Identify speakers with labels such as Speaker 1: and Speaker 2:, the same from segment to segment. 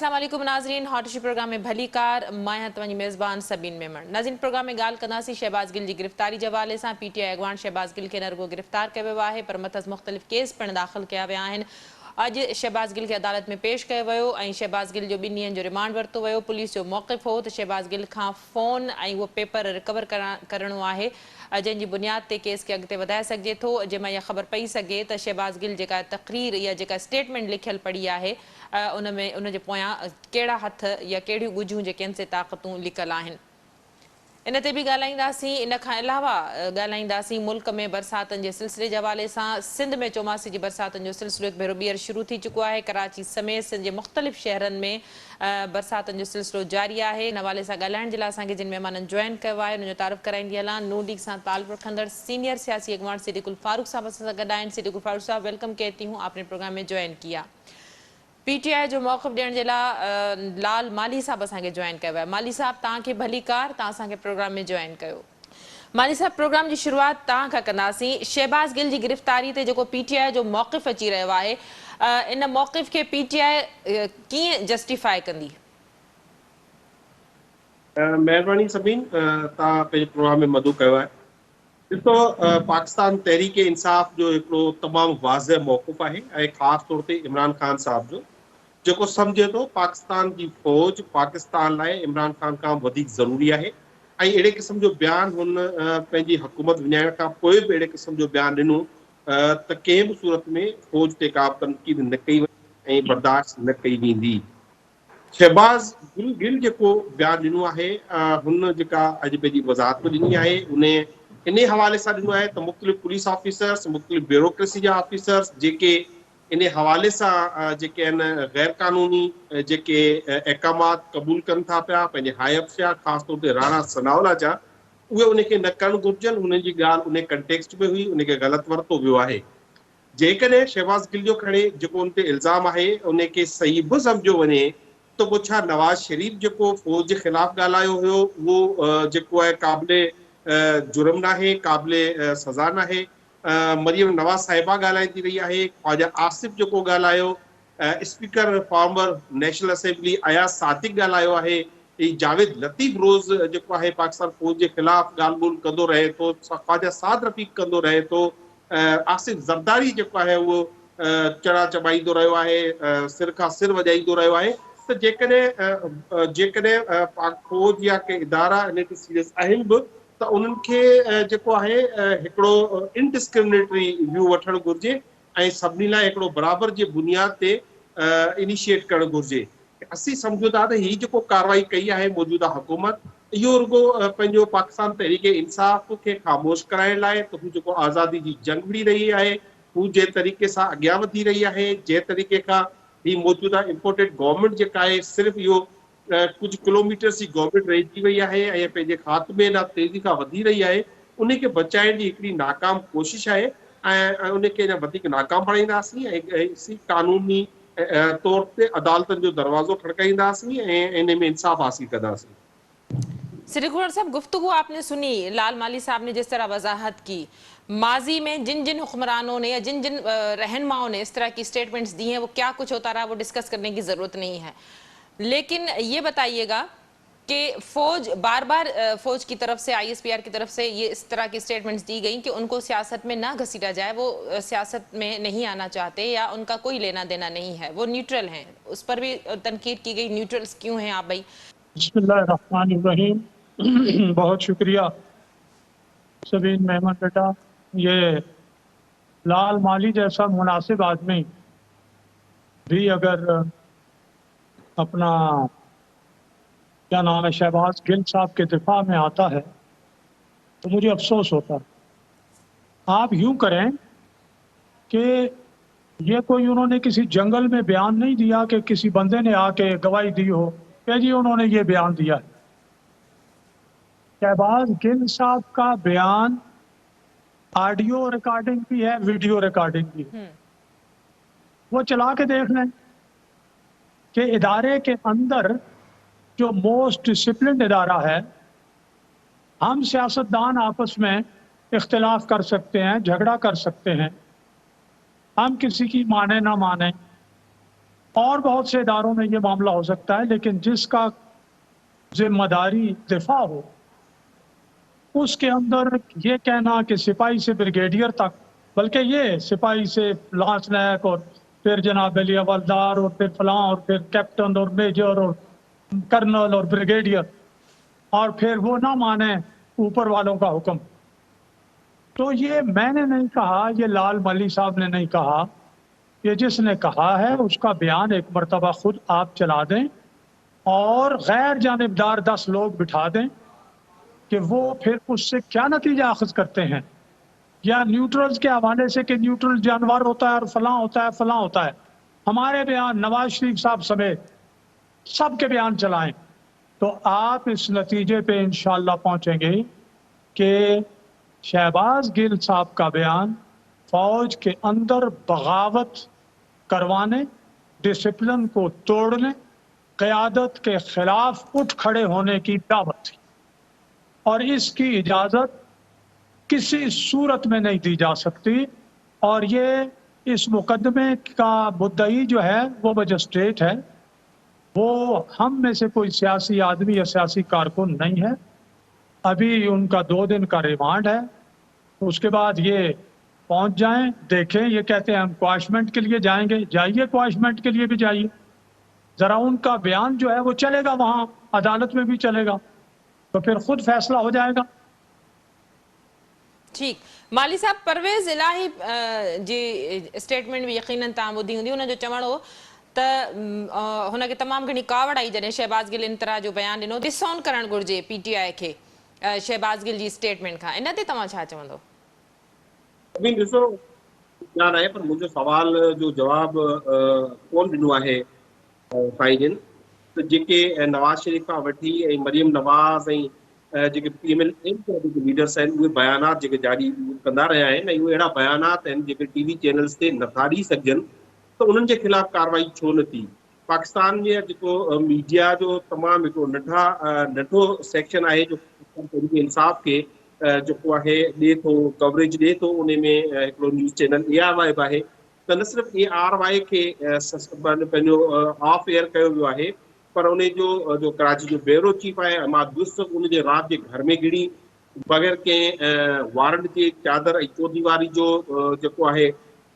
Speaker 1: अस्सलाम वालेकुम नाज़रीन, हॉट इशू प्रोग्राम में भली कार मैं तव्हांजी मेज़बान सबीन मेमण। नाज़रीन, प्रोग्राम में ॻाल्हि कंदासीं शहबाज़ गिल जी गिरफ़्तारी जे हवाले सां। PTI अॻवान शहबाज़ गिल खे न रुॻो गिरफ़्तार कयो वियो आहे पर मथस मुख़्तलिफ़ केस पिणु दाख़िल कया विया आहिनि। अॼु शहबाज़ गिल खे अदालत में पेश कयो वियो ऐं शहबाज़ गिल जो 2 ॾींहंनि जो रिमांड वरितो वियो। पुलिस जो मौक़िफ़ हो त शहबाज़ गिल खां फ़ोन ऐं उहो पेपर रिकवर करणो आहे जंहिंजी बुनियाद ते केस खे अॻिते वधाए सघिजे थो। जंहिंमां इहा ख़बर पई सघे त शहबाज़ गिल जेका तक़रीर या जेका स्टेटमेंट लिखियल पढ़ी आहे उन में उन जे पोयां कहिड़ा हथ या कहिड़ियूं ॻुझूं जेके आहिनि से ताक़तूं लिकल आहिनि। इन ते बि ॻाल्हाईंदासीं। इन खां अलावा ॻाल्हाईंदासीं मुल्क में बरसातनि जे सिलसिले जे हवाले सां। सिंध में चौमासी जी बरसातनि जो सिलसिलो हिकु भेरो ॿीहर शुरू थी चुको आहे। कराची समेत सिंध जे मुख़्तलिफ़ शहरनि में बरसातनि जो सिलसिलो जारी आहे। इन हवाले सां ॻाल्हाइण जे लाइ असांखे जिन महिमाननि जॉइन कयो आहे उन जो तारीफ़ कराईंदी हलां। नून लीग सां ताल्लुक़ रखंदड़ सीनियर सियासी अॻवान सिद्दीकुल फारूक साहब असां सां गॾु आहिनि। सिद्दीकुल फारूक साहब, वेलकम कहती हूँ, आपने प्रोग्राम में ज्वाइन किया। PTI जो मौक़िफ़ ॾियण जे लाइ लाल माली साहब असांखे जॉइन कयो आहे। माली साहब, तव्हांखे भली कार, तव्हां असांखे प्रोग्राम में जॉइन कयो। माली साहब, प्रोग्राम जी शुरूआत तव्हां खां कंदासीं। शहबाज़ गिल जी गिरफ़्तारी ते जेको PTI जो मौक़िफ़ अची रहियो आहे, इन मौक़िफ़ खे PTI कीअं जस्टिफाई कंदी?
Speaker 2: महिरबानी सभिनी, तव्हां पंहिंजे प्रोग्राम में मदद कयो आहे। ॾिसो, पाकिस्तान तहरीक इंसाफ़ जो हिकिड़ो तमामु वाज़ह मौक़िफ़ आहे ऐं ख़ासि तौर ते इमरान ख़ान साहब जो, जेको सम्झे थो पाकिस्तान जी फ़ौज पाकिस्तान लाइ इमरान ख़ान खां वधीक ज़रूरी आहे ऐं अहिड़े क़िस्म जो बयानु हुन पंहिंजी हुकूमत विञाइण खां पोइ बि अहिड़े क़िस्म जो बयानु ॾिनो त कंहिं बि सूरत में फ़ौज ते का बि तनक़ीद न कई वञे ऐं बर्दाश्त न कई वेंदी। शहबाज़ गिल जेको बयानु ॾिनो आहे, हुन जेका अॼु पंहिंजी वज़ाहत ॾिनी आहे, उन इन हवाले सां ॾिनो आहे त मुख़्तलिफ़ पुलिस ऑफिसर्स, मुख़्तलिफ़ ब्यूरोक्रेसी जा ऑफिसर्स जेके इन हवाले सां जेके आहिनि गैर क़ानूनी जेके अहकामात क़बूल कनि था पिया पंहिंजे हायफ़ जा, ख़ासि तौर ते राणा सनाउल्लाह जा, उहे उनखे न करणु घुरिजनि। उन्हनि जी ॻाल्हि उन कंटेक्स्ट में हुई, उनखे ग़लति वरितो वियो आहे। जेकॾहिं शहबाज़ गिल जो खणे जेको उन ते इल्ज़ाम आहे उनखे सही बि सम्झो वञे त पोइ छा नवाज़ शरीफ़ जेको फ़ौज जे ख़िलाफ़ ॻाल्हायो हुयो उहो जेको आहे क़ाबिले जुर्म नाहे, क़ाबिले सज़ा नाहे। मरियम नवाज़ साहिबा ॻाल्हाईंदी रही आहे। ख्वाजा आसिफ़ जेको ॻाल्हायो, speaker former national assembly Ayaz Sadiq ॻाल्हायो आहे। जावेद लतीफ़ रोज़ जेको आहे पाकिस्तान फ़ौज जे ख़िलाफ़ ॻाल्हि ॿोल कंदो रहे थो, ख्वाजा साद रफ़ीक कंदो रहे थो, आसिफ़ ज़रदारी जेको आहे उहो चढ़ा चबाईंदो रहियो आहे, सिर खां सिर वॼाईंदो रहियो आहे। त जेकॾहिं पाक फ़ौज या के इदारा इन ते सीरियस आहिनि बि त उन्हनि खे जेको आहे हिकिड़ो इनडिस्क्रिमिनेटरी व्यू वठणु घुरिजे ऐं सभिनी लाइ हिकिड़ो बराबरि जे बुनियाद ते इनिशिएट करणु घुरिजे। असीं सम्झूं था त हीअ जेको कार्रवाई कई आहे मौजूदा हुकूमत, इहो रुॻो पंहिंजो पाकिस्तान तहरीक इंसाफ़ खे ख़ामोश कराइण लाइ त हू जेको आज़ादी जी जंग विड़ी रही आहे, हू जंहिं तरीक़े सां अॻियां वधी रही आहे, जंहिं तरीक़े खां ही मौजूदा इम्पोर्टेड गवर्नमेंट जेका आहे सिर्फ़ु इहो कुझु किलोमीटर्स जी गवर्नमेंट रहिजी वई आहे ऐं पंहिंजे ख़ात्मे ॾांहुं तेज़ी खां वधी रही आहे, उनखे बचाइण जी हिकिड़ी नाकाम कोशिश आहे ऐं उनखे अञा वधीक नाकाम बणाईंदासीं ऐं कानूनी तौर ते अदालतनि जो दरवाज़ो खड़काईंदासीं ऐं इन में इंसाफ़ हासिल कंदासीं।
Speaker 1: सिद्दीकुल साहब, गुफ्तगू आपने सुनी, लाल माली साहब ने जिस तरह वजाहत की, माजी में जिन जिन हुक्मरानों ने या जिन जिन रहनुमाओं ने इस तरह की स्टेटमेंट्स दी हैं वो क्या कुछ होता रहा वो डिस्कस करने की ज़रूरत नहीं है, लेकिन ये बताइएगा कि फौज बार बार फौज की तरफ से ISPR की तरफ से ये इस तरह की स्टेटमेंट्स दी गई कि उनको सियासत में ना घसीटा जाए, वो सियासत में नहीं आना चाहते या उनका कोई लेना देना नहीं है, वो न्यूट्रल हैं, उस पर भी तनकीद की गई। न्यूट्रल्स क्यों हैं आप भाई?
Speaker 3: बिस्मिल्लाहिर्रहमानिर्रहीम। बहुत शुक्रिया सबीन मेमन बेटा। ये लाल माली जैसा मुनासिब आदमी भी अगर अपना क्या नाम है शहबाज गिल साहब के दिफा में आता है तो मुझे अफसोस होता है। आप यूं करें कि ये कोई उन्होंने किसी जंगल में बयान नहीं दिया कि किसी बंदे ने आके गवाही दी हो कि जी उन्होंने ये बयान दिया है। शहबाज गिल साहब का बयान ऑडियो रिकॉर्डिंग भी है, वीडियो रिकॉर्डिंग भी है, वो चला के देख लें कि इदारे के अंदर जो मोस्ट डिसिप्लिन इदारा है, हम सियासतदान आपस में इख्तिलाफ कर सकते हैं, झगड़ा कर सकते हैं, हम किसी की माने ना माने, اور بہت سے اداروں میں یہ معاملہ ہو سکتا ہے، لیکن جس کا ذمہ داری دفاع ہو اس کے اندر یہ کہنا کہ سپاہی سے بریگیڈیئر تک، بلکہ یہ سپاہی سے لانس نائک اور پھر جناب علی حوالدار اور پھر فلاں اور پھر کیپٹن اور میجر اور کرنل اور بریگیڈیئر، اور پھر وہ نہ مانے اوپر والوں کا حکم. تو یہ میں نے نہیں کہا، یہ لال ملی صاحب نے نہیں کہا، یہ جس نے کہا ہے اس کا بیان ایک مرتبہ خود آپ چلا دیں اور غیر جانبدار 10 لوگ بٹھا دیں کہ وہ پھر اس سے کیا نتیجہ اخذ کرتے ہیں، یا نیوٹرلز کے حوالے سے کہ نیوٹرل جانور ہوتا ہے اور فلاں ہوتا ہے فلاں ہوتا ہے. ہمارے بیان نواز شریف صاحب سمیت سب کے بیان چلائیں تو آپ اس نتیجے پہ انشاءاللہ پہنچیں گے کہ شہباز گل صاحب کا بیان فوج کے اندر بغاوت کروانے، ڈسپلن کو توڑنے، قیادت کے خلاف اٹھ کھڑے ہونے کی دعوت تھی، اور اس کی اجازت کسی صورت میں نہیں دی جا سکتی. اور یہ اس مقدمے کا مدعی جو ہے وہ مجسٹریٹ ہے، وہ ہم میں سے کوئی سیاسی آدمی یا سیاسی کارکن نہیں ہے. ابھی ان کا 2 دن کا ریمانڈ ہے، اس کے بعد یہ پہنچ جائیں، دیکھیں. یہ کہتے ہیں ہم کواشمنٹ کے لیے جائیں گے، جائیے کواشمنٹ کے لیے بھی جائیے، ذرا ان کا بیان جو ہے وہ چلے گا، وہاں عدالت میں بھی چلے گا، تو پھر خود فیصلہ ہو جائے گا.
Speaker 1: ٹھیک. مالی صاحب، پرویز الہی جی اسٹیٹمنٹ بھی یقیناً تव्हां ॿुधी हूंदी. हुन जो चवणु हो त हुनखे तमामु घणी कावड़ आई जॾहिं शहबाज़ गिल इंतरा जो बयानु ॾिनो. डिसऑन करणु घुरिजे PTI खे शहबाज़ गिल जी स्टेटमेंट खां. इन ते तव्हां छा चवंदो?
Speaker 2: अभी ॾिसो ध्यानु आहे, पर मुंहिंजो सवाल जो जवाबु कोन ॾिनो आहे साईं जिन. त जेके नवाज़ शरीफ़ खां वठी ऐं मरियम नवाज़ ऐं जेके PML जेके लीडर्स आहिनि उहे बयानात जेके जारी कंदा रहिया आहिनि, ऐं उहे अहिड़ा बयानात आहिनि जेके TV चैनल्स ते नथा ॾेई सघजनि, त उन्हनि जे ख़िलाफ़ कार्रवाई छो न थी. पाकिस्तान में जेको मीडिया जो तमामु हिकिड़ो नंढो सेक्शन आहे जो तहरीक इंसाफ़ खे जेको आहे ॾिए थो, कवरेज ॾिए थो. उन में हिकिड़ो न्यूज़ चैनल ARY बि आहे. त न सिर्फ़ु ARY खे पंहिंजो ऑफ एयर कयो वियो आहे, पर उन जो कराची जो ब्यूरो चीफ आहे अहमद यूसुफ, उनजे रात जे घर में गिड़ी बग़ैर कंहिं वारंट जे चादर ऐं चौदीवारी जो जेको आहे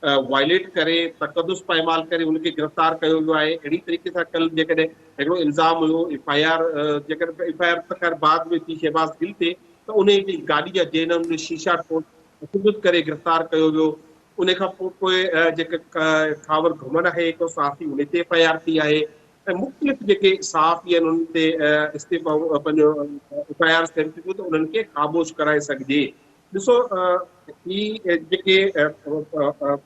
Speaker 2: वायलेट करे, तक़दुस पाइमाल करे उनखे गिरफ़्तार कयो वियो आहे. अहिड़ी तरीक़े सां कल जेकॾहिं हिकिड़ो इल्ज़ाम हुयो FIR, जेकॾहिं FIR त ख़ैर बाद में थी शहबाज़ गिल ते, त उन जी गाॾी जा जे शीशा तोड़ करे गिरफ़्तार कयो वियो. उन खां पोइ जेके खावर घुमन आहे हिकिड़ो सहाफ़ी, उन ते FIR थी आहे. ऐं मुख़्तलिफ़ जेके सहाफ़ी आहिनि उन्हनि ते इस्तीफ़ा पंहिंजो FIR थियनि थियूं त उन्हनि खे ख़ामोश कराए सघिजे. ॾिसो ही जेके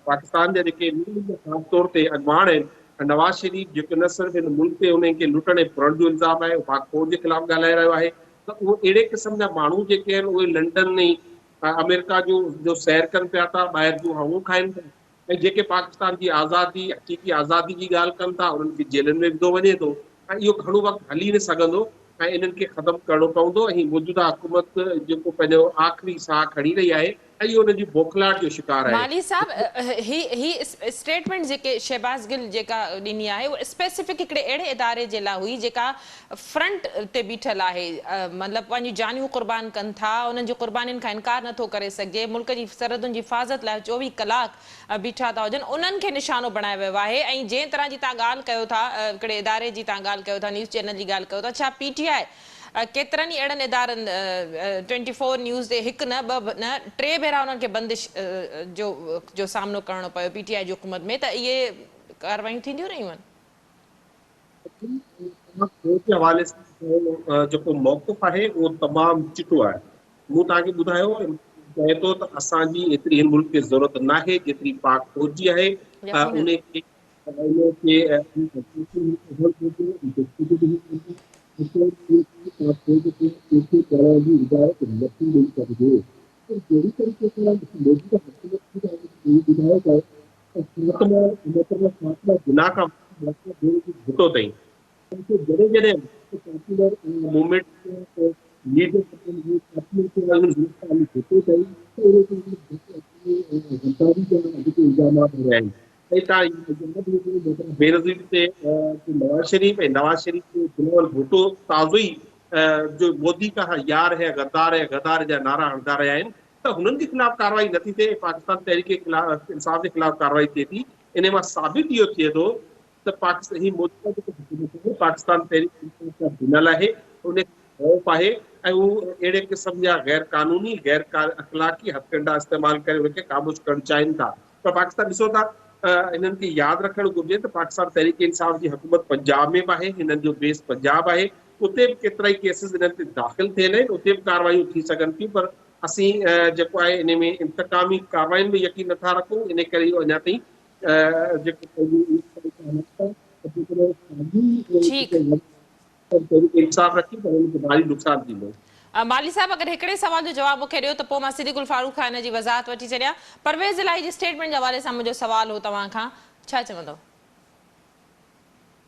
Speaker 2: पाकिस्तान जा जेके ख़ासि तौर ते अॻवान आहिनि, नवाज़ शरीफ़ जेको न सिर्फ़ु हिन मुल्क ते उन्हनि खे लुटण ऐं भरण जो इल्ज़ाम आहे, पाक फौज जे ख़िलाफ़ ॻाल्हाए रहियो आहे, त उहो अहिड़े क़िस्म जा माण्हू जेके आहिनि उहे लंडन ऐं अमेरिका जो सैर कनि पिया था, ॿाहिरि जूं हवूं खाइनि था, ऐं जेके पाकिस्तान जी आज़ादी, हक़ीक़ी आज़ादी जी ॻाल्हि कनि था, उन्हनि खे जेलनि में विधो वञे थो. ऐं इहो घणो वक़्तु हली न सघंदो, ऐं इन्हनि खे ख़तमु करणो पवंदो. ऐं मौजूदा हुकूमत जेको पंहिंजो आख़िरी साह खणी रही आहे, ऐं इहो उनजी बौखलाहट जो शिकार आहे.
Speaker 1: माली साहब, ही स्टेटमेंट जेके शहबाज़ गिल जेका ॾिनी आहे उहा स्पेसिफिक हिकिड़े अहिड़े इदारे जे लाइ हुई जेका फ्रंट ते बीठल आहे, मतिलबु पंहिंजी जानियूं क़ुर्बान कनि था, उन्हनि जी क़ुर्बानीनि खां इनकार नथो करे सघिजे, मुल्क जी सरहदुनि जी हिफ़ाज़त लाइ 24 कलाक बीठा था हुजनि, उन्हनि खे निशानो बणायो वियो आहे. ऐं जंहिं तरह जी तव्हां ॻाल्हि कयो था, हिकिड़े इदारे जी तव्हां ॻाल्हि कयो था, न्यूज़ चैनल जी ॻाल्हि कयो था, छा PTI केतिरनि ई अहिड़नि इदारनि 24 न्यूज़ ते हिकु न ॿ न 3 भेरा उन्हनि खे बंदिश जो सामनो करणो पियो PTI जी हुकूमत में, त इहे कार्रवायूं थींदियूं रहियूं आहिनि?
Speaker 2: जे हवाले सां जेको मौक़िफ़ आहे उहो तमामु चिटो आहे. मूं तव्हांखे ॿुधायो चए थो त असांजी एतिरी हिन मुल्क खे ज़रूरत न आहे जेतिरी पाक फौज जी आहे. गुनाह खां घुटो अथई. जॾहिं जॾहिं पॉपुलर मूवमेंट इल्ज़ामात रहिया आहिनि. बेनज़ीर ते नवाज शरीफ के बिलावल भुट्टो ताज़ो ई जो मोदी का यार है गद्दार जा नारा हणंदा रहिया आहिनि त हुननि जे ख़िलाफ़ कार्रवाई नथी थिए, पाकिस्तान तहरीक इंसाफ जे ख़िलाफ़ कार्रवाई थिए थी। इन मां साबित इहो थिए थो त पाकिस्तान ही मोदी का जेको हुकूमत आहे पाकिस्तान तहरीक इंसाफ सां भिनल आहे, उन ख़ौफ़ आहे ऐं उहो अहिड़े क़िस्म जा गैर कानूनी गैर अख़लाक़ी हथकंडा इस्तेमालु करे उनखे क़ाबूज़ करणु चाहिनि था। पर पाकिस्तान ॾिसो था इन्हनि खे यादि रखणु घुरिजे त पाकिस्तान तहरीक इंसाफ जी हुकूमत पंजाब में बि आहे, हिननि जो बेस पंजाब आहे, उते बि केतिरा ई केसिस इन्हनि ते दाख़िल थियल आहिनि, उते बि कार्रवायूं थी सघनि थियूं। पर असीं जेको आहे इन में इंतकामी कार्रवाइनि में यकीन नथा रखूं, इन करे इहो अञा ताईं इंसाफ़ रखी पर हुनखे भारी नुक़सानु थींदो।
Speaker 1: माली साहब अगर हिकिड़े सवाल जो जवाब मूंखे ॾियो त पोइ मां सिद्दीक़ुल फारूक खां हिन जी वज़ाहत वठी छॾियां। परवेज़ इलाही जी स्टेटमेंट जे हवाले सां मुंहिंजो सवाल हो तव्हां खां, छा चवंदव?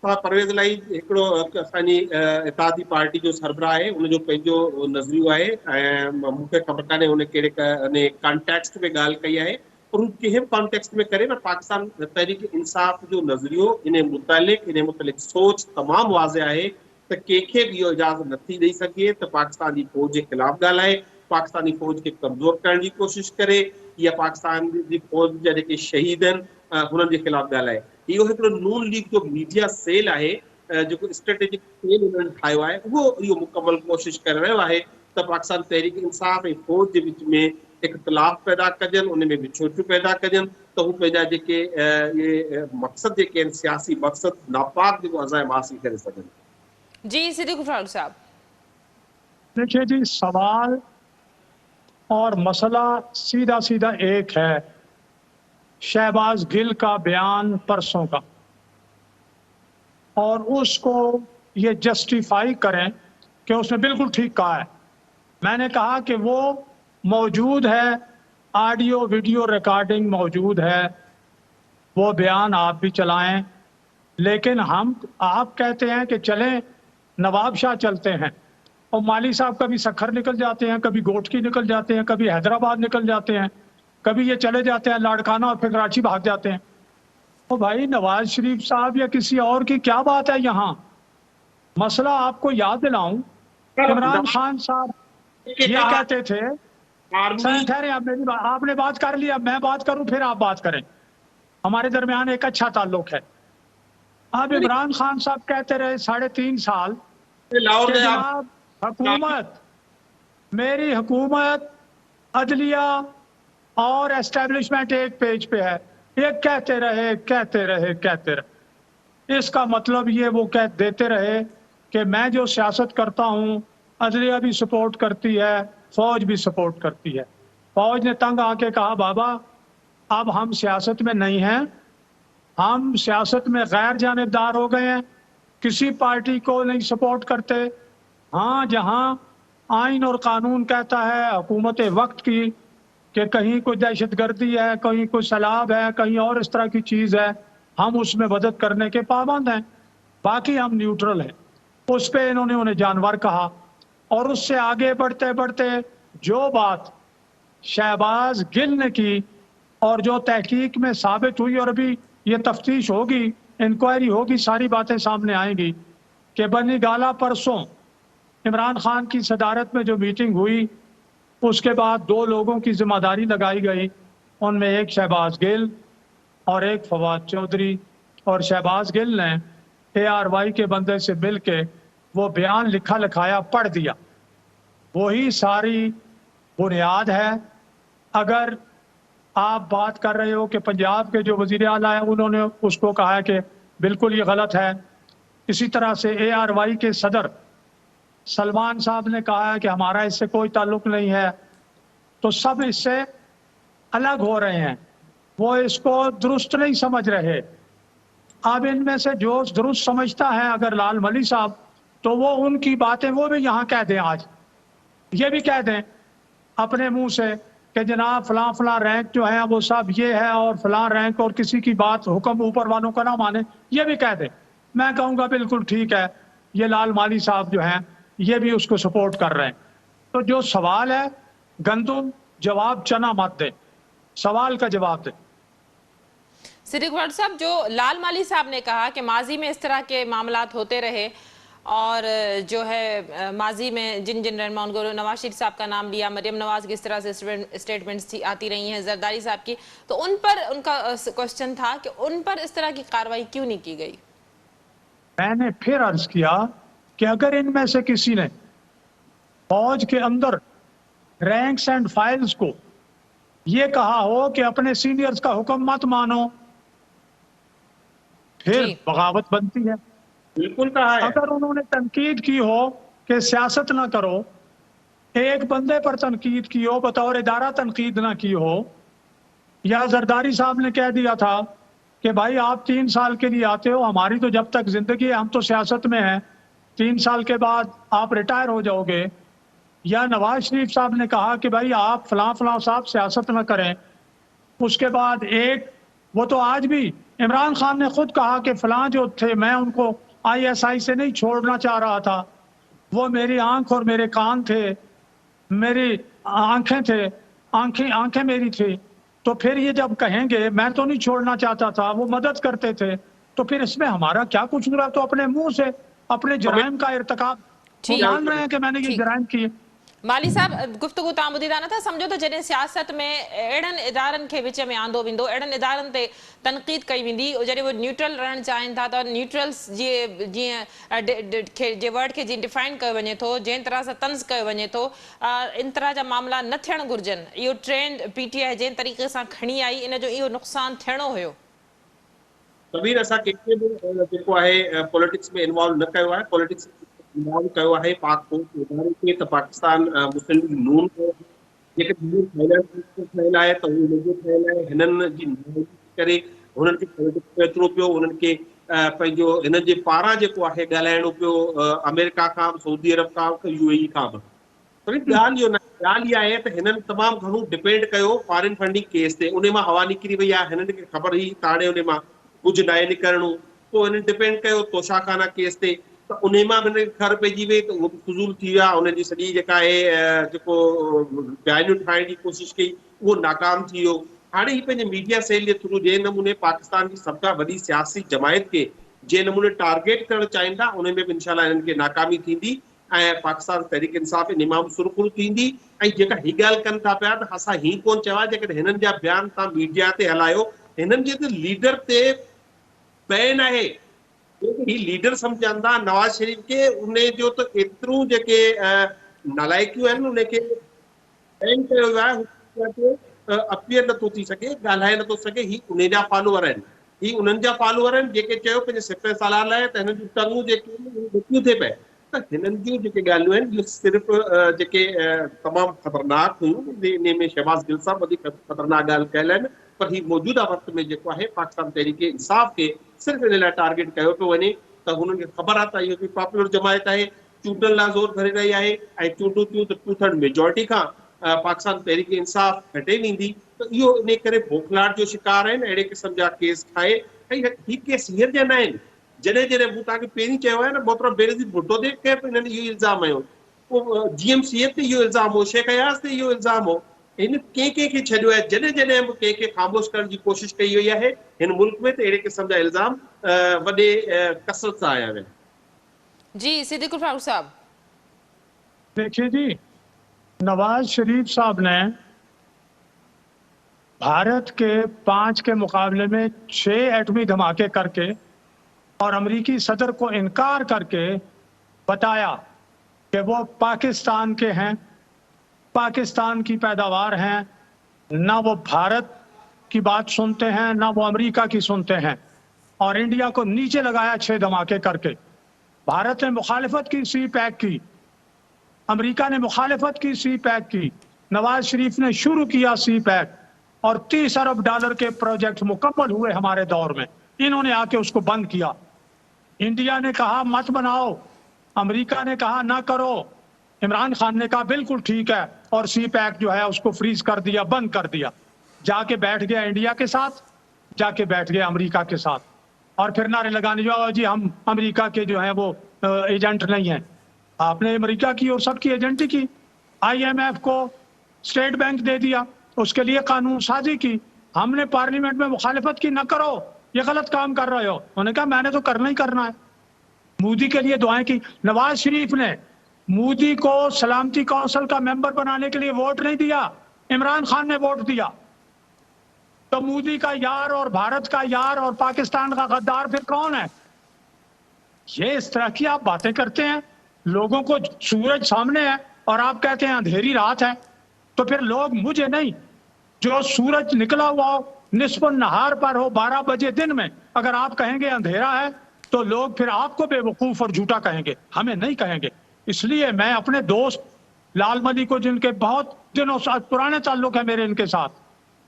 Speaker 2: हा, परवेज़ इलाही हिकिड़ो असांजी इत्तेहादी पार्टी जो सरबराह आहे, उनजो पंहिंजो नज़रियो आहे ऐं मूंखे ख़बर कान्हे हुन कहिड़े कॉन्टेक्स्ट में ॻाल्हि कई आहे, पर हू कंहिं कॉन्टेक्स्ट में करे न पाकिस्तान तहरीक इंसाफ जो नज़रियो इन मुतलिक़ सोच तमामु वाज़े आहे त कंहिंखे बि इहो इजाज़त नथी ॾेई सघे त पाकिस्तान जी फ़ौज जे ख़िलाफ़ ॻाल्हाए, पाकिस्तानी फ़ौज खे कमज़ोर करण जी कोशिश करे या पाकिस्तान जी फ़ौज जा जेके शहीद आहिनि हुननि जे ख़िलाफ़ ॻाल्हाए। इहो हिकिड़ो नून लीग जो मीडिया सेल आहे जेको स्ट्रेटेजिक सेल उन्हनि ठाहियो आहे, उहो इहो मुकमल कोशिश करे रहियो आहे त पाकिस्तान तहरीक इंसाफ ऐं फ़ौज जे विच में इख़्तिलाफ़ पैदा कजनि, उन में विछोटियूं पैदा कजनि त हू पंहिंजा जेके इहे मक़सद जेके आहिनि सियासी मक़सद नापाक जेको अज़ाइम हासिल करे सघनि।
Speaker 1: जी सिद्दीक़ुल फारूक साहब।
Speaker 3: देखिए जी, सवाल और मसला सीधा सीधा एक है। शहबाज गिल का बयान परसों का, और उसको ये जस्टिफाई करें कि उसने बिल्कुल ठीक कहा है। मैंने कहा कि वो मौजूद है, ऑडियो वीडियो रिकॉर्डिंग मौजूद है, वो बयान आप भी चलाएं, लेकिन आप कहते हैं कि चलें नवाब शाह चलते हैं, और माली साहब कभी सखर निकल जाते हैं, कभी गोटकी निकल जाते हैं, कभी हैदराबाद निकल जाते हैं, कभी ये चले जाते हैं लाड़काना और फिर कराची भाग जाते हैं। तो भाई नवाज शरीफ साहब या किसी और की क्या बात है यहाँ? मसला आपको याद दिलाऊं, इमरान खान साहब ये कहते थे, ठहरे आपने बात कर लिया, मैं बात करूं फिर आप बात करें, हमारे दरमियान एक अच्छा ताल्लुक है। अब इमरान खान साहब कहते रहे 3.5 साल जनाब हुकूमत, मेरी हुकूमत, अदलिया और एस्टेब्लिशमेंट एक पेज पे है, ये कहते रहे। इसका मतलब ये वो कह देते रहे कि मैं जो सियासत करता हूँ अदलिया भी सपोर्ट करती है, फौज भी सपोर्ट करती है। फौज ने तंग आके कहा बाबा अब हम सियासत में नहीं हैं, हम सियासत में गैर जानिबदार हो गए हैं, किसी पार्टी को नहीं सपोर्ट करते। हाँ, जहाँ आइन और कानून कहता है हुकूमत वक्त की कि कहीं कोई दहशतगर्दी है, कहीं कोई सैलाब है, कहीं और इस तरह की चीज़ है, हम उसमें मदद करने के पाबंद हैं, बाकी हम न्यूट्रल हैं। उस पर इन्होंने उन्हें जानवर कहा, और उससे आगे बढ़ते बढ़ते जो बात शहबाज गिल ने की और जो तहकीक में साबित हुई, और अभी ये तफ्तीश होगी, इंक्वायरी होगी, सारी बातें सामने आएंगी कि बनी गाला परसों इमरान खान की सदारत में जो मीटिंग हुई, उसके बाद 2 लोगों की जिम्मेदारी लगाई गई, उनमें एक शहबाज गिल और एक फवाद चौधरी। और शहबाज गिल ने ARY के बंदे से मिल के वो बयान लिखा लिखाया पढ़ दिया, वही सारी बुनियाद है। अगर आप बात कर रहे हो कि पंजाब के जो वज़ीर आला है उन्होंने उसको कहा है कि बिल्कुल ये गलत है, इसी तरह से ARY के सदर सलमान साहब ने कहा है कि हमारा इससे कोई ताल्लुक नहीं है, तो सब इससे अलग हो रहे हैं, वो इसको दुरुस्त नहीं समझ रहे। अब इनमें से जो दुरुस्त समझता है अगर लाल मली साहब, तो वो उनकी बातें वो भी यहाँ कह दें, आज ये भी कह दें अपने मुंह से कि जनाब फलां रैंक जो है वो सब ये है और फलां रैंक, और किसी की बात हुक्म ऊपर वालों का ना माने, ये भी कह दें। मैं कहूँगा बिल्कुल ठीक है, ये लाल माली साहब जो हैं ये भी उसको सपोर्ट कर रहे हैं। तो जो सवाल है गंदुम, जवाब चना मत दे, सवाल का जवाब दे।
Speaker 1: صدیق بٹ صاحب، جو لال مالی صاحب نے کہا کہ ماضی میں اس طرح کے معاملات ہوتے رہے اور جو ہے ماضی میں جن رہنماؤں کو نواز شریف صاحب کا نام لیا، مریم نواز کی اس طرح سے اسٹیٹمنٹس آتی رہی ہیں، زرداری صاحب کی، تو ان پر ان کا کوشچن تھا کہ ان پر اس طرح کی کارروائی کیوں نہیں کی گئی؟
Speaker 3: میں نے پھر عرض کیا کہ اگر ان میں سے کسی نے فوج کے اندر رینکس اینڈ فائلز کو یہ کہا ہو کہ اپنے سینئرز کا حکم مت مانو، پھر بغاوت بنتی ہے۔
Speaker 2: بالکل کہا ہے۔
Speaker 3: اگر انہوں نے تنقید کی ہو کہ سیاست نہ کرو، ایک بندے پر تنقید کی ہو، بطور ادارہ تنقید نہ کی ہو، یا زرداری صاحب نے کہہ دیا تھا کہ بھائی آپ 3 سال کے لیے آتے ہو، ہماری تو جب تک زندگی ہے ہم تو سیاست میں ہیں، 3 سال کے بعد آپ ریٹائر ہو جاؤ گے، یا نواز شریف صاحب نے کہا کہ بھائی آپ فلاں فلاں صاحب سیاست نہ کریں، اس کے بعد وہ تو آج بھی عمران خان نے خود کہا کہ فلاں جو تھے میں ان کو ISI سے نہیں چھوڑنا چاہ رہا تھا، وہ میری آنکھ اور میرے کان تھے، میری آنکھیں تھے، آنکھیں میری تھی، تو پھر یہ جب کہیں گے میں تو نہیں چھوڑنا چاہتا تھا، وہ مدد کرتے تھے، تو پھر اس میں ہمارا کیا کچھ نہیں رہا؟ تو اپنے منہ سے اپنے جرائم کا ارتکاب وہ مان رہے ہیں کہ میں نے یہ جرائم کیے۔
Speaker 1: مالی صاحب، گفتگو تعمدیدانہ تھا، سمجھو تو جنہیں سیاست میں اڑن ادارن کے وچ میں آندو ویندو، اڑن ادارن تے تنقید کئی ویندی، جڏهं وہ نیوٹرل رہن چاہیں تھا تو نیوٹرلز جي ورڈ کي ڊيفائن ڪيو وڃي ٿو، جن طرح سان طنز ڪيو وڃي ٿو، ان طرح جا معاملا نه ٿيڻ گهرجن، اهو ٽرينڊ PTI جن طريقے سان کھڻي آئي، ان جو اهو نقصان ٿيڻو هيو؟
Speaker 2: کبیر اسا کيکي به جيڪو آهي پوليٽڪس ۾ انوالو نه ڪيو آهي، پوليٽڪس انوالو ڪيو آهي پاڪ فوج اداري کي، ته پاڪستان مسلم ليگ نون جيڪي ٺهيل آهي ته اهو لوگو ٺهيل آهي، هنن جي نمائندگي ڪري هنن کي پوليٽڪس ۾ اچڻو پيو، هنن کي پنهنجو هن جي پاران جيڪو آهي ڳالهائڻو پيو آمريڪا کان، سعودي عرب کان، UAE کان به۔ ॻالهه इहो न ॻाल्हि इहा आहे त हिननि तमामु घणो डिपेंड कयो फॉरेन फंडिंग केस ते, उन मां हवा निकिरी वई आहे, हिननि खे ख़बर हुई त हाणे उन मां कुझु नाहे निकिरणो, पोइ हिननि डिपेंड कयो तोशाखाना केस ते, त उन मां बि हिनखे ख़बर पइजी वई त उहो बि फज़ूल थी विया, उनजी सॼी जेका आहे जेको बयानियूं ठाहिण जी कोशिशि कई उहो नाकाम थी वियो। हाणे ही पंहिंजे मीडिया सेल जे थ्रू जंहिं नमूने पाकिस्तान जी सभ खां वॾी सियासी जमायत खे जंहिं नमूने टारगेट करणु चाहिनि था, उन में बि इनशाला हिननि खे नाकामी थींदी ऐं पाकिस्तान तहरीक इंसाफ़ इन मां सुरखुरु थींदी। ऐं जेका हीअ ॻाल्हि कनि था पिया त असां हीअ कोन चवां, जेकॾहिं हिननि जा बयान तव्हां मीडिया ते हलायो, हिननि जे त लीडर ते बैन आहे, ही लीडर सम्झनि था नवाज शरीफ खे, उन जो त एतिरियूं जेके नालाइकियूं आहिनि उनखे बैन कयो वियो आहे, अपीयर नथो थी सघे, ॻाल्हाए नथो सघे। ही उन जा फॉलोअर आहिनि, ही उन्हनि जा फॉलोअर आहिनि जेके चयो पंहिंजे सिपह सालार लाइ त हिननि जूं टंगूं जेके ॾुखियूं थिए पए, त हिननि जूं जेके ॻाल्हियूं आहिनि इहो सिर्फ़ु जेके तमामु ख़तरनाक हुयूं, इन में शहबाज़ गिल साहब वधीक ख़तरनाक ॻाल्हि कयल आहिनि, पर ही मौजूदा वक़्त में जेको आहे पाकिस्तान तहरीक इंसाफ़ खे सिर्फ़ु इन लाइ टारगेट कयो पियो वञे त हुननि खे ख़बर आहे त इहो बि पॉपुलर जमायत आहे, चूंडनि लाइ ज़ोर भरे रही आहे, ऐं चूंडूं थियूं त 2/3 मेजॉरिटी खां पाकिस्तान तहरीक इंसाफ़ घटे वेंदी, त इहो इन करे बौखलाहट जो शिकार आहिनि, अहिड़े क़िस्म जा केस ठाहे। ऐं ही केस हींअर जा न आहिनि, जॾहिं जॾहिं मूं तव्हांखे पहिरीं चयो आहे न, मोहतरम बेनज़ीर भुट्टो ते कंहिं हिननि इहो इल्ज़ाम हयो, पोइ GMCA ते इहो इल्ज़ाम हो, शेख अयाज़ ते इहो इल्ज़ाम हो, हिन कंहिंखे छॾियो आहे, जॾहिं जॾहिं बि कंहिंखे ख़ामोश करण जी कोशिशि कई वई आहे हिन मुल्क में, त अहिड़े क़िस्म जा इल्ज़ाम वॾे कसरत सां आया आहिनि।
Speaker 1: जी सिद्दीकुल फारूक साहब।
Speaker 3: देखिए जी, नवाज शरीफ साहब ने भारत के 5 के मुकाबले में 6 एटमी धमाके करके और अमेरिकी सदर को इनकार करके बताया कि वो पाकिस्तान के हैं, पाकिस्तान की पैदावार हैं, ना वो भारत की बात सुनते हैं ना वो अमेरिका की सुनते हैं, और इंडिया को नीचे लगाया 6 धमाके करके। भारत ने मुखालिफत की, CPAC की, अमेरिका ने मुखालिफत की, CPAC की, नवाज शरीफ ने शुरू किया CPAC, और 30 अरब डॉलर के प्रोजेक्ट मुकम्मल हुए हमारे दौर में, इन्होंने आके उसको बंद किया। इंडिया ने कहा मत बनाओ, अमेरिका ने कहा ना करो, इमरान खान ने कहा बिल्कुल ठीक है, और CPAC जो है उसको फ्रीज कर दिया, बंद कर दिया। जाके बैठ गया इंडिया के साथ, जाके बैठ गया अमेरिका के साथ, और फिर नारे लगाने जो जी हम अमेरिका के जो है वो एजेंट नहीं हैं। आपने अमेरिका की और सबकी एजेंटी की, IMF को स्टेट बैंक दे दिया, उसके लिए कानून साजी की, हमने पार्लियामेंट में मुखालिफत की, न करो, ये गलत काम कर रहे हो। उन्होंने कहा मैंने तो करना ही करना है। मोदी के लिए दुआएं की। नवाज शरीफ ने मोदी को सलामती काउंसिल का मेंबर बनाने के लिए वोट नहीं दिया, इमरान खान ने वोट दिया। तो मोदी का यार और भारत का यार और पाकिस्तान का गद्दार फिर कौन है? ये इस तरह की आप बातें करते हैं, लोगों को सूरज सामने है और आप कहते हैं अंधेरी रात है। तो फिर लोग मुझे नहीं, जो सूरज निकला हुआ हो, निस्फ नहार पर हो, 12 बजे दिन में, अगर आप कहेंगे अंधेरा है तो लोग फिर आपको बेवकूफ और झूठा कहेंगे, हमें नहीं कहेंगे। इसलिए मैं अपने दोस्त लाल मली को, जिनके बहुत दिनों से पुराने ताल्लुक है मेरे इनके साथ,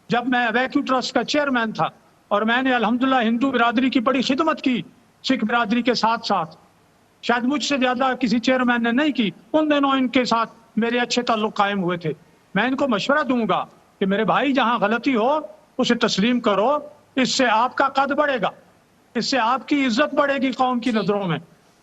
Speaker 3: जब मैं वैक्यू ट्रस्ट का चेयरमैन था और मैंने अल्हम्दुलिल्लाह हिंदू बिरादरी की बड़ी खिदमत की सिख बिरादरी के साथ साथ, शायद मुझसे ज्यादा किसी चेयरमैन ने नहीं की, उन दिनों इनके साथ मेरे अच्छे ताल्लुक कायम हुए थे। मैं इनको मशवरा दूंगा कि मेरे भाई जहां गलती हो उसे तस्लीम करो, इससे आपका कद बढ़ेगा, इससे आपकी इज्जत बढ़ेगी कौम की नजरों में।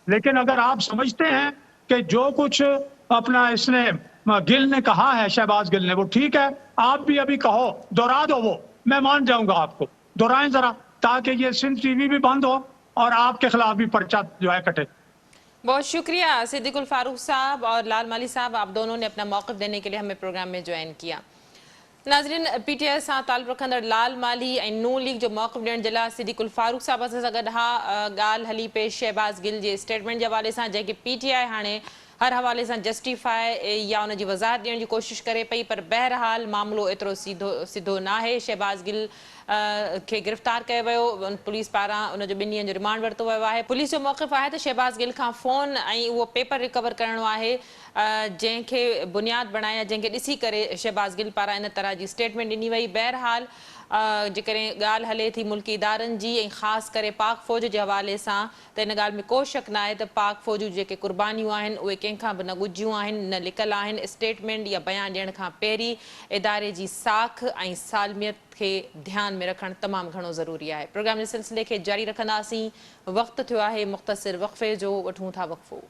Speaker 3: लेकिन अगर आप समझते हैं कि जो कुछ अपना इसने गिल ने कहा है, शहबाज गिल ने, वो ठीक है, आप भी अभी कहो, दोहरा दो, वो मैं मान जाऊंगा आपको, दोहराएं जरा, ताकि ये सिंध टीवी भी बंद हो और आपके खिलाफ भी पर्चा जो है कटे।
Speaker 1: बहुत शुक्रिया सिद्दीकुल फारूक साहब और लाल माली साहब, आप दोनों ने अपना मौक़िफ़ देने के लिए हमें प्रोग्राम में ज्वाइन किया। नाज़रीन, PTI सां ताल्लुक़ रखंदड़ लाल माली ऐं नून लीग जो मौक़िफ़ ॾियण जे लाइ सिद्दीकुल फारूक साहब सां गॾु ॻाल्हि हली पेश शहबाज़ गिल जे स्टेटमेंट जे हवाले सां, जंहिंखे PTI हाणे हर हवाले सां जस्टिफाई या उनजी वज़ाहत ॾियण जी कोशिशि करे पई, पर बहरहाल मामिलो एतिरो सिधो न आहे। शहबाज़ गिल खे गिरफ़्तार कयो वियो, पुलिस पारां उनजो 2 ॾींहनि जो रिमांड वरितो वियो आहे। पुलिस जो मौक़िफ़ आहे त शहबाज़ गिल खां फ़ोन ऐं उहो पेपर रिकवर करणो आहे, जंहिंखे बुनियाद बणाए, जंहिंखे ॾिसी करे शहबाज़ गिल पारां इन तरह जी स्टेटमेंट ॾिनी वई। बहरहाल जेकॾहिं ॻाल्हि हले थी मुल्की इदारनि जी ऐं ख़ासि करे पाक फ़ौज जे हवाले सां, त इन ॻाल्हि में को शक न आहे त पाक फ़ौज जेके क़ुर्बानियूं आहिनि उहे कंहिंखां बि न ॻुझियूं आहिनि, न लिकल आहिनि। स्टेटमेंट या बयानु ॾियण खां पहिरीं इदारे जी साख ऐं सालमियत खे ध्यान में रखणु तमामु घणो ज़रूरी आहे। प्रोग्राम जे सिलसिले खे जारी रखंदासीं। वक़्तु थियो आहे मुख़्तसिर वक़फ़े जो, वठूं था वक़फ़ो।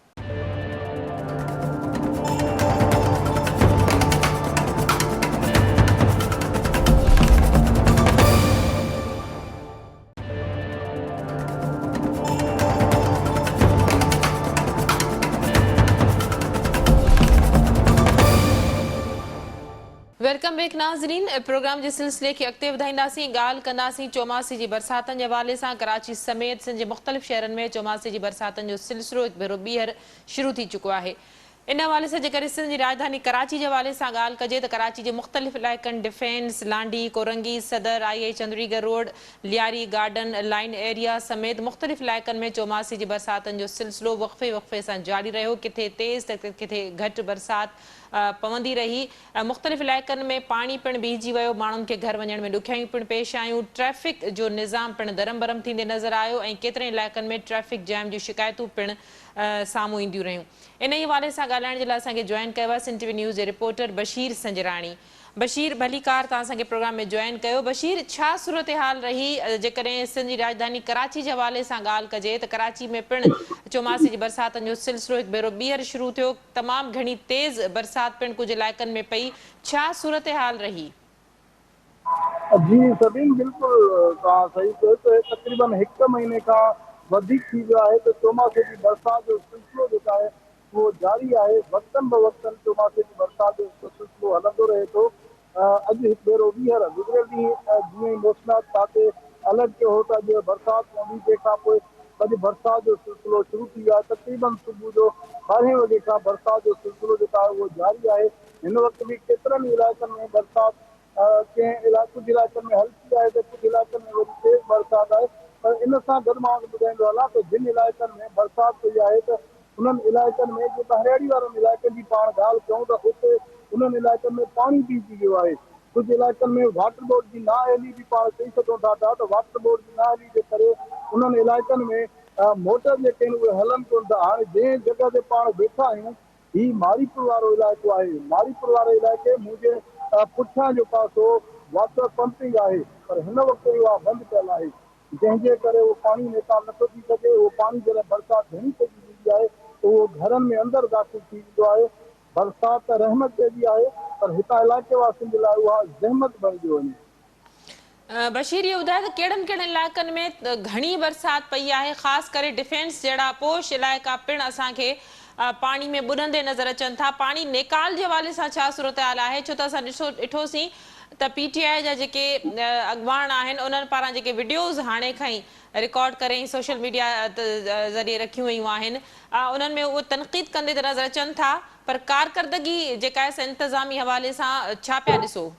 Speaker 1: वेलकम बैक नाज़रीन, प्रोग्राम जे सिलसिले खे अॻिते वधाईंदासीं। ॻाल्हि कंदासीं चौमासे जी बरसातनि जे हवाले सां। कराची समेत सिंध जे मुख़्तलिफ़ शहरनि में चौमासे जी बरसातनि जो सिलसिलो हिकु भेरो ॿीहर शुरू थी चुको आहे। इन हवाले सां जेकर सिंध जी राजधानी कराची जे हवाले सां ॻाल्हि कजे त कराची जे मुख़्तलिफ़ इलाइक़नि डिफेंस, लांडी, कोरंगी, सदर, IH Chandigarh road, Lyari garden, line area समेत मुख़्तलिफ़ इलाइक़नि में चौमासे जी बरसातनि जो सिलसिलो वक़फ़े वक़फ़े सां जारी रहियो। किथे तेज़ त किथे घटि बरसाति पवंदी रही। मुख़्तलिफ़ इलाइक़नि में पाणी पिणु बीहजी वियो, माण्हुनि खे घर वञण में ॾुखियाइयूं पिणु पेश आयूं। ट्रैफ़िक जो निज़ाम पिणु दरम बरम थींदे नज़र आयो ऐं केतिरनि इलाइक़नि में ट्रैफ़िक जैम जूं शिकायतूं पिणु साम्हूं ईंदियूं रहियूं। इन ई हवाले सां ॻाल्हाइण जे लाइ असांखे जॉइन कयो आहे सिंध टीवी न्यूज़ जे रिपोर्टर बशीर संजराणी। बशीर भलीकार, तव्हां असांखे प्रोग्राम में जॉइन कयो। बशीर, छा सूरत हाल रही जेकॾहिं सिंध जी राजधानी कराची जे हवाले सां ॻाल्हि कजे त कराची में पिणु चौमासे जी बरसातनि जो सिलसिलो हिकु भेरो ॿीहर शुरू थियो। तमामु घणी तेज़ बरसाति पिणु कुझु इलाइक़नि में पई, छा सूरत हाल रही?
Speaker 4: जी सबिन, बिल्कुलु तव्हां सही कयो त तक़रीबन 1 महीने खां वधीक थी वियो आहे त चौमासे जी बरसाति जो सिलसिलो जेका आहे उहो जारी आहे। वक़्तनि ब वक़्तनि चौमासे जी बरसाति जो सिलसिलो हलंदो रहे थो। अॼु हिकु भेरो ॿीहर गुज़िरियल ॾींहुं जीअं ई मौसमियात पासे अलर्ट कयो हो त अॼु बरसाति पवंदी, तंहिंखां पोइ अॼु बरसाति जो सिलसिलो शुरू थी वियो आहे। तक़रीबन सुबुह जो 12 वॻे खां बरसाति जो सिलसिलो जेका आहे उहो जारी आहे। हिन वक़्तु बि केतिरनि इलाइक़नि में बरसाति कुझु इलाइक़नि में हल्की आहे त कुझु इलाइक़नि में वरी तेज़ बरसाति आहे। पर इन सां गॾु मां ॿुधाईंदो हलां त जिन इलाइक़नि में बरसाति पई आहे त उन्हनि इलाइक़नि में जेका हरियाली वारनि इलाइक़नि जी पाण ॻाल्हि कयूं त उते उन्हनि इलाइक़नि में पाणी बीहजी वियो आहे। कुझु इलाइक़नि में वाटर बोर्ड जी नाअहली बि पाण चई सघूं था त वाटर बोर्ड जी नाअहली जे करे उन्हनि इलाइक़नि में मोटर जेके आहिनि उहे हलनि कोन था। हाणे जंहिं जॻह ते पाण वेठा आहियूं ही मारीपुर वारो इलाइक़ो आहे। मारीपुर वारे इलाइक़े मुंहिंजे पुठियां जो पासो वाटर पंपिंग आहे, पर हिन वक़्तु इहो बंदि कयल आहे, जंहिंजे करे उहो पाणी निकाल नथो थी सघे। उहो पाणी जॾहिं बरसाति घणी तेज़ी ईंदी आहे त उहो घरनि में अंदरि दाख़िल थी वेंदो आहे। बरसाति रहमत चइबी आहे, पर हितां इलाइक़े वासियुनि जे लाइ उहा ज़हमत बणिजी वञे।
Speaker 1: बशीर ये ॿुधाए त कहिड़नि कहिड़नि इलाइक़नि में घणी बरसाति पई आहे, ख़ासि करे डिफेंस जहिड़ा पोश इलाइक़ा पिणु असांखे पाणी में ॿुॾंदे नज़र अचनि था। पाणी नेकाल जे हवाले सां छा सूरत हाल आहे? छो त असां ॾिठोसीं त PTI जा जेके अॻवान आहिनि उन्हनि पारां जेके वीडियोज़ हाणे खां ई रिकॉर्ड करे सोशल मीडिया ज़रिए रखियूं वयूं आहिनि, उन्हनि में उहे तनक़ीद कंदे त नज़र अचनि था, पर कारकर्दगी जेका आहे इंतज़ामी हवाले सां छा पिया ॾिसो?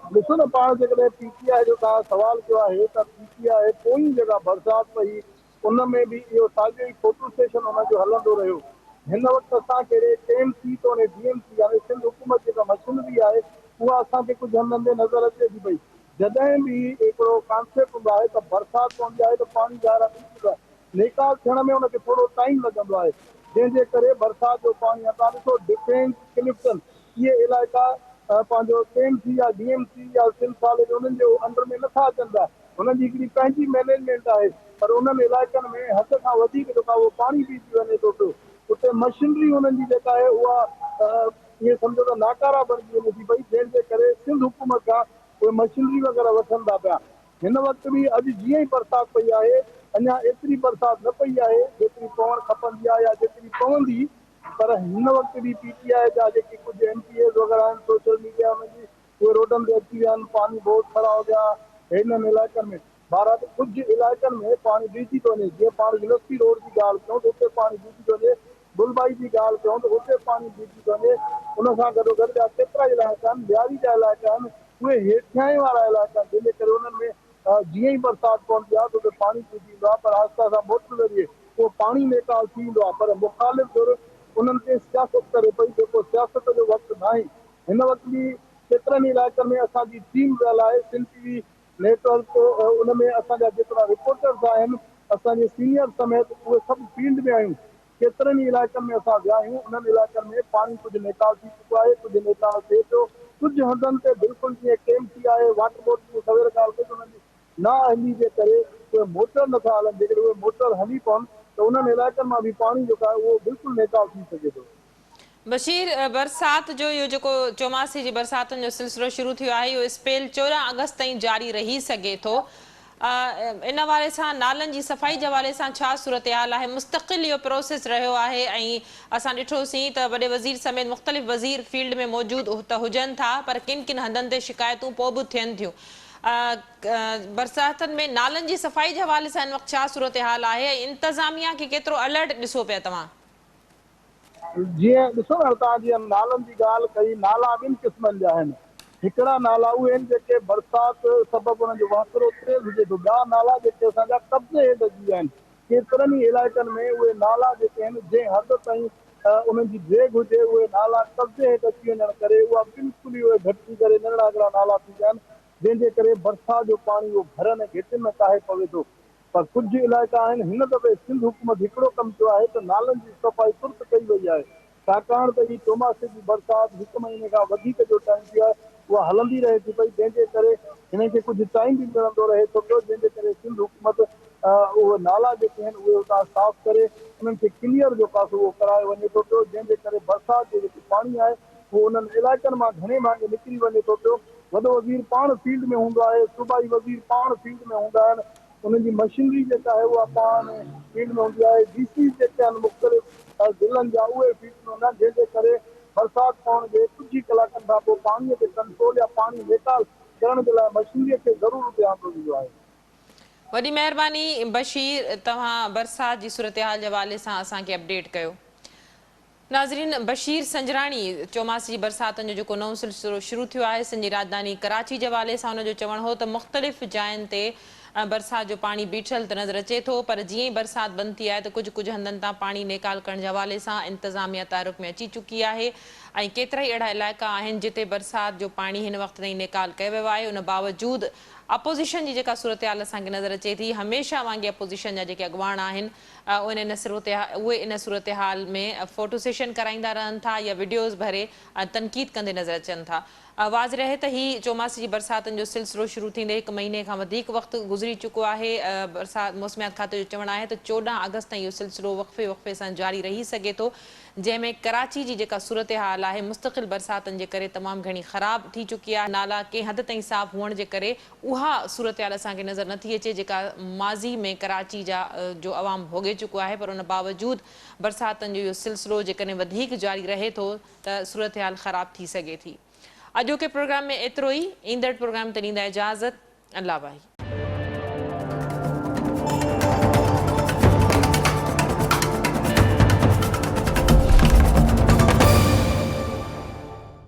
Speaker 4: ॾिसो न, पाण जेकॾहिं PTI जो तव्हां सवाल कयो आहे त PTI पोइ जेका बरसाति पई उन में बि इहो साॻियो ई फोटो सेशन हुनजो हलंदो रहियो। हिन वक़्तु असां कहिड़े KMC तो DMC यानी सिंध हुकूमत जेका मशीनरी आहे उहा असांखे कुझु हंधनि ते नज़र अचे थी पई। जॾहिं बि हिकिड़ो कॉन्सेप्ट हूंदो आहे त बरसाति पवंदी आहे त पाणी ॿाहिरां निकिरंदो आहे, नेकाल थियण में हुनखे थोरो टाइम लॻंदो आहे, जंहिंजे करे बरसाति जो पाणी तव्हां ॾिसो डिफेंस क्लिफ्टन इहे इलाइक़ा पंहिंजो KMC या DMC या सिंध कॉलेज उन्हनि जे अंडर में नथा अचनि पिया। हुननि जी हिकिड़ी पंहिंजी मैनेजमेंट आहे, पर उन्हनि इलाइक़नि में हद खां वधीक जेका उहो पाणी पइजी वञे थो पियो। उते मशीनरी हुननि जी जेका आहे उहा इहे सम्झो त नाकारा बणिजी वञे थी पई, जंहिंजे करे सिंध हुकूमत खां उहे मशीनरी वग़ैरह वठनि था पिया। हिन वक़्तु बि अॼु जीअं ई बरसाति पई आहे, अञा एतिरी बरसाति न पई आहे जेतिरी पवणु खपंदी आहे या जेतिरी पवंदी, पर हिन वक़्तु बि PTI जा जेके कुझु MPAs वग़ैरह आहिनि सोशल मीडिया में बि उहे रोडनि ते अची विया आहिनि, पानी बहुत खड़ा हो गया हिननि इलाइक़नि में। बहरहाल कुझु इलाइक़नि में पाणी बीठी थो वञे, जीअं पाण यूनिवर्सिटी रोड जी ॻाल्हि कयूं त उते पाणी बीठी थो वञे, गुलबाई जी ॻाल्हि कयूं त उते पाणी बीठी थो वञे। उन सां गॾोगॾु ॿिया केतिरा इलाइक़ा आहिनि, ॿियारी जा इलाइक़ा आहिनि, उहे हेठियां वारा इलाइक़ा आहिनि, जंहिंजे करे उन्हनि में जीअं ई बरसाति पवंदी आहे त उते पाणी पइजी वेंदो आहे, पर आहिस्ता सां मोटर ज़रिए उहो पाणी नेकाल थी वेंदो आहे। पर मुख़ालिफ़ धुर उन्हनि ते सियासत करे पई, जेको सियासत जो वक़्तु न आहे। हिन वक़्तु बि केतिरनि इलाइक़नि में असांजी टीम वियल आहे, सिंध TV नेटवर्क उन में असांजा जेतिरा रिपोर्टर्स आहिनि, असांजे सीनियर समेत उहे सभु फील्ड में आहियूं। केतिरनि ई इलाइक़नि में असां विया आहियूं, उन्हनि इलाइक़नि में पाणी कुझु नेकाल थी चुको आहे, कुझु नेकाल थिए पियो, कुझु हंधनि ते बिल्कुलु जीअं KMC आहे, वाटर बोर्ड जी सवेर ॻाल्हि कई उन्हनि जी न हली जे करे उहे मोटर नथा हलनि, जेकॾहिं उहे मोटर हली पवनि त उन्हनि इलाइक़नि मां बि पाणी जेको आहे उहो बिल्कुलु नेकाल थी सघे थो।
Speaker 1: बशीर, बरसाति जो इहो जेको चौमासी जी बरसातुनि जो सिलसिलो शुरू थियो आहे, इहो स्पेल 14 अगस्त ताईं जारी रही सघे थो। इन हवाले सां नालनि जी सफ़ाई जे हवाले सां छा सूरत हाल आहे? मुस्तक़िल इहो प्रोसेस रहियो आहे ऐं असां ॾिठोसीं त वॾे वज़ीर समेत मुख़्तलिफ़ वज़ीर फील्ड में मौजूदु त हुजनि था, पर किन किन हंधनि ते शिकायतूं पोइ बि थियनि थियूं। बरसातुनि में नालनि जी सफ़ाई जे हवाले सां हिन वक़्तु छा सूरत हाल आहे ऐं इंतज़ामिया खे केतिरो अलर्ट ॾिसो पिया तव्हां?
Speaker 4: जीअं ॾिसो न, तव्हां जीअं नालनि जी ॻाल्हि कई, नाला ॿिनि क़िस्मनि जा आहिनि। हिकिड़ा नाला उहे आहिनि जेके बरसाति सबबु हुननि जो वाकिरो तेज़ हुजे थो, ॿिया नाला जेके असांजा कब्ज़े हेठि अची विया आहिनि। केतिरनि ई इलाइक़नि में उहे नाला जेके आहिनि जंहिं हद ताईं उन्हनि जी ड्रेग हुजे, उहे नाला कब्ज़े हेठि अची वञण करे उहा बिल्कुलु ई उहे घटिजी करे नंढड़ा नंढड़ा नाला थी विया आहिनि, जंहिंजे करे बरसाति जो पाणी उहो घर में घिटियुनि में काहे पवे थो। पर कुझु इलाइक़ा आहिनि, हिन दफ़े सिंध हुकूमत हिकिड़ो कमु कयो आहे त नालनि जी सफ़ाई तुर्त कई वई आहे, छाकाणि त ही चौमासे जी बरसाति 1 महीने खां वधीक जो टाइम थियो आहे, उहा हलंदी रहे थी पई, जंहिंजे करे हिन खे कुझु टाइम बि मिलंदो रहे थो पियो, जंहिंजे करे सिंध हुकूमत उहे नाला जेके आहिनि उहे उतां साफ़ करे उन्हनि खे क्लियर जो पासो उहो कराए वञे थो पियो, जंहिंजे करे बरसाति जो जेको पाणी आहे उहो उन्हनि इलाइक़नि मां घणे भाङे निकिरी वञे थो पियो। वॾो वज़ीर पाण फील्ड में हूंदो आहे, सूबाई वज़ीर पाण फील्ड में हूंदा आहिनि, उन्हनि जी मशीनरी जेका आहे उहा पाण फील्ड में हूंदी आहे, DC जेके आहिनि मुख़्तलिफ़ ज़िलनि जा उहे फील्ड में हूंदा आहिनि, जंहिंजे करे बरसाति पवण जे कुझु ई कलाकनि खां पोइ पाणीअ ते कंट्रोल या पाणी नेकाल करण जे लाइ मशीनरीअ खे ज़रूरु उते आंदो वेंदो आहे।
Speaker 1: वॾी महिरबानी बशीर, तव्हां बरसाति जी सूरत हाल जे हवाले सां असांखे अपडेट कयो। नाज़रीन, बशीर संजराणी चौमासी जी बरसातुनि जो जेको नओं सिलसिलो शुरू थियो आहे सिंध जी राजधानी कराची जे हवाले सां हुनजो चवणु हो त मुख़्तलिफ़ जायुनि ते बरसाति जो पाणी बीठल त नज़र अचे थो, पर जीअं ई बरसाति बंदि थी आहे त कुझु हंधनि तां पाणी नेकाल करण जे हवाले सां इंतज़ामिया तारुक में अची चुकी आहे ऐं केतिरा ई अहिड़ा इलाइक़ा आहिनि जिते बरसाति जो पाणी हिन वक़्त ताईं नेकाल कयो वियो आहे। उन बावजूदि अपोज़िशन जी जेका सूरत हाल असांखे नज़र अचे थी, हमेशह वांगुरु अपोज़िशन जा जेके अॻवान आहिनि उहे इन सूरत हाल में फोटो सेशन कराईंदा रहनि था या वीडियोज़ भरे तनक़ीद कंदे नज़र अचनि था। वाज़ रहे त ही चौमासी जी बरसातुनि जो सिलसिलो शुरू थींदे 1 महीने खां वधीक वक़्तु गुज़री चुको आहे। बरसाति मौसमियात खाते जो चवणु आहे त 14 अगस्त ताईं इहो सिलसिलो वक़फ़े सां जारी रही सघे थो, जंहिंमें कराची जी जेका सूरत हाल आहे मुस्तक़िल बरसातनि जे करे तमामु घणी ख़राब थी चुकी आहे। नाला कंहिं हद ताईं साफ़ हुअण जे करे उहा सूरत हाल असांखे नज़र नथी अचे जेका माज़ी में कराची जा जो अवाम भोॻे चुको आहे। पर उन बावजूद बरसातनि जो इहो सिलसिलो जेकॾहिं वधीक जारी रहे थो त सूरत हाल ख़राब थी सघे थी। अॼोके प्रोग्राम में एतिरो ई। ईंदड़ प्रोग्राम ते ॾींदा इजाज़त। अल्लाह भाई।